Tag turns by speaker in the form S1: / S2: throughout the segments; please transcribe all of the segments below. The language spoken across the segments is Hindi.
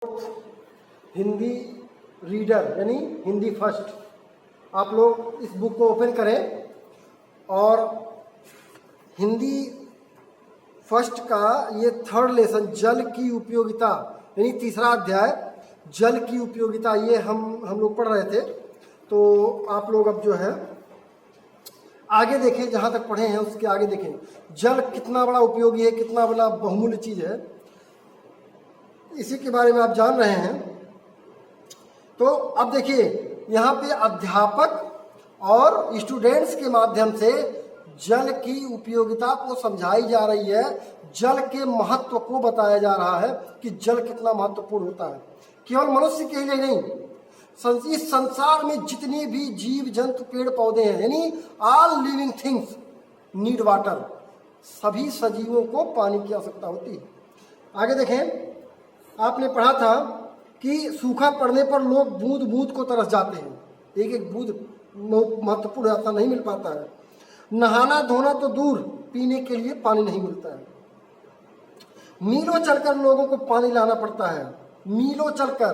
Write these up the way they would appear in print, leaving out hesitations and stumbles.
S1: हिंदी रीडर यानी हिंदी फर्स्ट। आप लोग इस बुक को ओपन करें और हिंदी फर्स्ट का ये थर्ड लेसन जल की उपयोगिता यानी तीसरा अध्याय जल की उपयोगिता, ये हम लोग पढ़ रहे थे। तो आप लोग अब जो है आगे देखें, जहाँ तक पढ़े हैं उसके आगे देखें। जल कितना बड़ा उपयोगी है, कितना बड़ा बहुमूल्य चीज़ है, इसी के बारे में आप जान रहे हैं। तो अब देखिए यहाँ पे अध्यापक और स्टूडेंट्स के माध्यम से जल की उपयोगिता को समझाई जा रही है, जल के महत्व को बताया जा रहा है कि जल कितना महत्वपूर्ण होता है। केवल मनुष्य के लिए नहीं, इस संसार में जितने भी जीव जंतु पेड़ पौधे हैं यानी all living things need water, सभी सजीवों को पानी की आवश्यकता होती है। आगे देखें, आपने पढ़ा था कि सूखा पड़ने पर लोग बूंद बूंद को तरस जाते हैं, एक एक बूंद महत्वपूर्ण आता नहीं मिल पाता है। नहाना धोना तो दूर, पीने के लिए पानी नहीं मिलता है। मीलों चलकर लोगों को पानी लाना पड़ता है, मीलों चलकर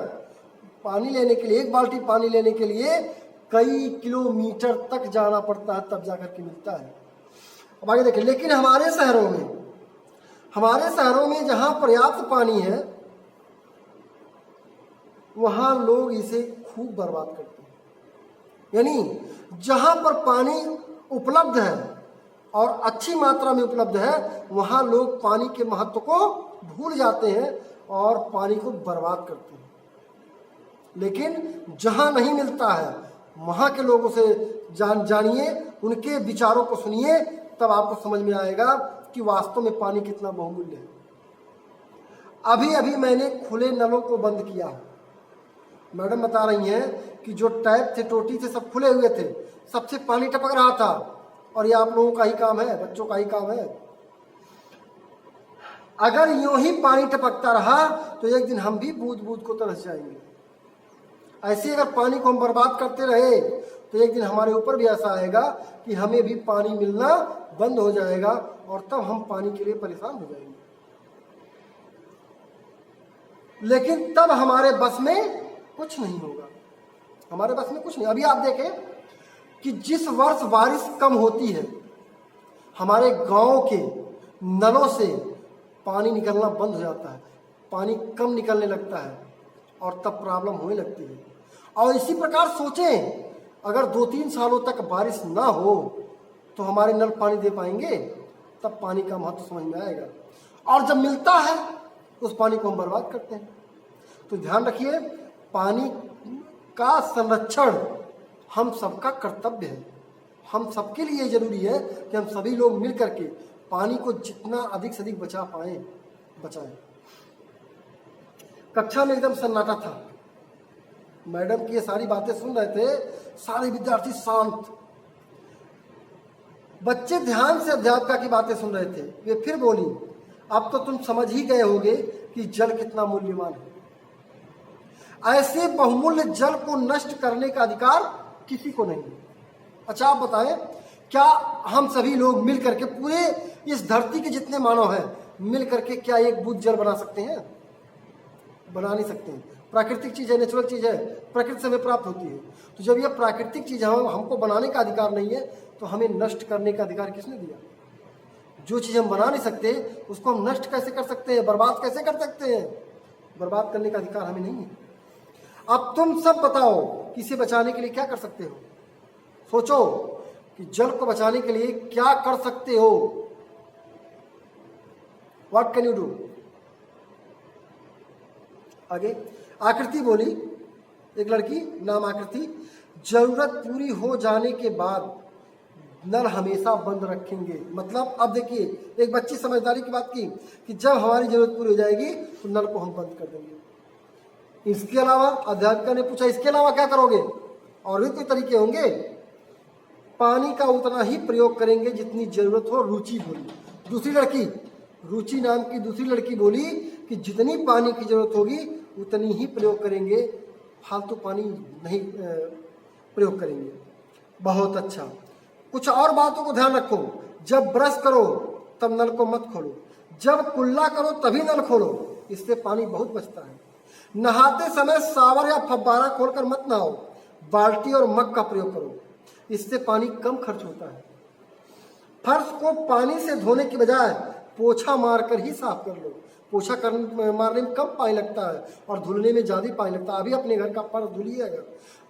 S1: पानी लेने के लिए, एक बाल्टी पानी लेने के लिए कई किलोमीटर तक जाना पड़ता है, तब जाकर के मिलता है। अब आगे देखिए, लेकिन हमारे शहरों में जहाँ पर्याप्त पानी है वहाँ लोग इसे खूब बर्बाद करते हैं। यानी जहाँ पर पानी उपलब्ध है और अच्छी मात्रा में उपलब्ध है, वहाँ लोग पानी के महत्व को भूल जाते हैं और पानी को बर्बाद करते हैं। लेकिन जहाँ नहीं मिलता है वहाँ के लोगों से जानिए, उनके विचारों को सुनिए, तब आपको समझ में आएगा कि वास्तव में पानी कितना बहुमूल्य है। अभी अभी मैंने खुले नलों को बंद किया है। मैडम बता रही हैं कि जो टैप थे, टोटी थे, सब खुले हुए थे, सबसे पानी टपक रहा था, और ये आप लोगों का ही काम है, बच्चों का ही काम है। अगर यूं ही पानी टपकता रहा तो एक दिन हम भी बूंद बूंद को तरस जाएंगे। ऐसे अगर पानी को हम बर्बाद करते रहे तो एक दिन हमारे ऊपर भी ऐसा आएगा कि हमें भी पानी मिलना बंद हो जाएगा और तब हम पानी के लिए परेशान हो जाएंगे। लेकिन तब हमारे बस में कुछ नहीं होगा, हमारे बस में कुछ नहीं। अभी आप देखें कि जिस वर्ष बारिश कम होती है, हमारे गांव के नलों से पानी निकलना बंद हो जाता है, पानी कम निकलने लगता है और तब प्रॉब्लम होने लगती है। और इसी प्रकार सोचें, अगर 2-3 सालों तक बारिश ना हो तो हमारे नल पानी दे पाएंगे? तब पानी का महत्व समझ में आएगा। और जब मिलता है उस पानी को हम बर्बाद करते हैं। तो ध्यान रखिए, पानी का संरक्षण हम सबका कर्तव्य है। हम सबके लिए जरूरी है कि हम सभी लोग मिल करके पानी को जितना अधिक से अधिक बचाएं। कक्षा में एकदम सन्नाटा था, मैडम की ये सारी बातें सुन रहे थे, सारे विद्यार्थी शांत, बच्चे ध्यान से अध्यापिका की बातें सुन रहे थे। वे फिर बोली, अब तो तुम समझ ही गए होगे कि जल कितना मूल्यवान है। ऐसे बहुमूल्य जल को नष्ट करने का अधिकार किसी को नहीं है। अच्छा आप बताएं, क्या हम सभी लोग मिल करके, पूरे इस धरती के जितने मानव हैं, मिल करके क्या एक बूंद जल बना सकते हैं? बना नहीं सकते हैं। प्राकृतिक चीज़ है, नेचुरल चीज़ है, प्रकृति से हमें प्राप्त होती है। तो जब यह प्राकृतिक चीज़ हमको बनाने का अधिकार नहीं है तो हमें नष्ट करने का अधिकार किसने दिया? जो चीज़ हम बना नहीं सकते उसको हम नष्ट कैसे कर सकते हैं, बर्बाद कैसे कर सकते हैं? बर्बाद करने का अधिकार हमें नहीं है। अब तुम सब बताओ कि इसे बचाने के लिए क्या कर सकते हो? सोचो कि जल को बचाने के लिए क्या कर सकते हो। What can you do? आगे आकृति बोली, एक लड़की नाम आकृति, जरूरत पूरी हो जाने के बाद नल हमेशा बंद रखेंगे। मतलब अब देखिए, एक बच्ची समझदारी की बात की कि जब हमारी जरूरत पूरी हो जाएगी तो नल को हम बंद कर देंगे। इसके अलावा अध्यापिका ने पूछा, इसके अलावा क्या करोगे? और भी कोई तरीके होंगे? पानी का उतना ही प्रयोग करेंगे जितनी जरूरत हो। रुचि बोली, दूसरी लड़की, रुचि नाम की दूसरी लड़की बोली कि जितनी पानी की जरूरत होगी उतनी ही प्रयोग करेंगे, फालतू पानी नहीं प्रयोग करेंगे। बहुत अच्छा। कुछ और बातों को ध्यान रखो, जब ब्रश करो तब नल को मत खोलो, जब कुल्ला करो तभी नल खोलो, इससे पानी बहुत बचता है। नहाते समय शावर या फव्वारा खोलकर मत नहाओ, बाल्टी और मग का प्रयोग करो, इससे पानी कम खर्च होता है। फर्श को पानी से धोने की बजाय पोछा मारकर ही साफ कर लो। पोछा मारने में कम पानी लगता है और धुलने में ज़्यादा पानी लगता है। अभी अपने घर का फर्श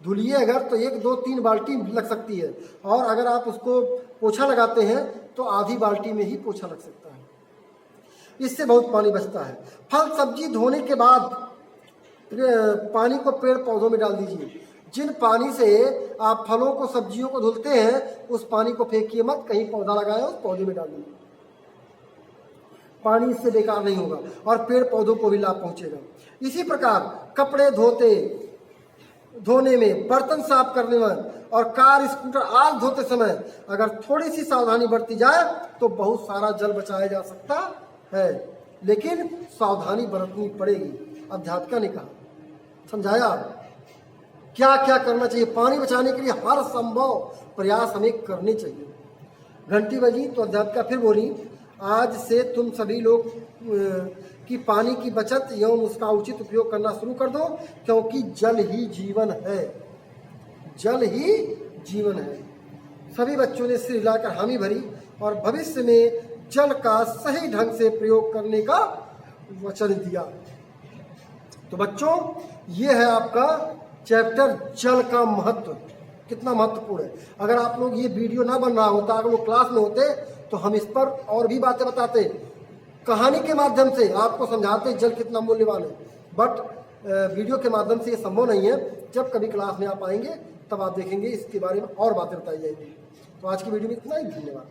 S1: धुलिए अगर तो 1 2 3 बाल्टी लग सकती है, और अगर आप उसको पोछा लगाते हैं तो आधी बाल्टी में ही पोछा लग सकता है। इससे बहुत पानी बचता है। फल सब्जी धोने के बाद पानी को पेड़ पौधों में डाल दीजिए। जिन पानी से आप फलों को सब्जियों को धुलते हैं उस पानी को फेंकिए मत, कहीं पौधा लगाए उस पौधे में डाल दीजिए। पानी इससे बेकार नहीं होगा और पेड़ पौधों को भी लाभ पहुंचेगा। इसी प्रकार कपड़े धोने में, बर्तन साफ करने में और कार स्कूटर आदि धोते समय अगर थोड़ी सी सावधानी बरती जाए तो बहुत सारा जल बचाया जा सकता है, लेकिन सावधानी बरतनी पड़ेगी। अध्यापिका ने कहा, समझाया क्या क्या करना चाहिए। पानी बचाने के लिए हर संभव प्रयास हमें करने चाहिए। घंटी बजी तो अध्यापिका फिर बोली, आज से तुम सभी लोग कि पानी की बचत एवं उसका उचित उपयोग करना शुरू कर दो, क्योंकि जल ही जीवन है। जल ही जीवन है। सभी बच्चों ने सिर हिलाकर हामी भरी और भविष्य में जल का सही ढंग से प्रयोग करने का वचन दिया। तो बच्चों, ये है आपका चैप्टर जल का महत्व, कितना महत्वपूर्ण है। अगर आप लोग ये वीडियो ना बन रहा होता, अगर वो क्लास में होते तो हम इस पर और भी बातें बताते, कहानी के माध्यम से आपको समझाते जल कितना मूल्यवान है। बट वीडियो के माध्यम से ये संभव नहीं है। जब कभी क्लास में आप आएंगे तब आप देखेंगे इसके बारे में और बातें बताई जाएंगी। तो आज की वीडियो में इतना ही, धन्यवाद।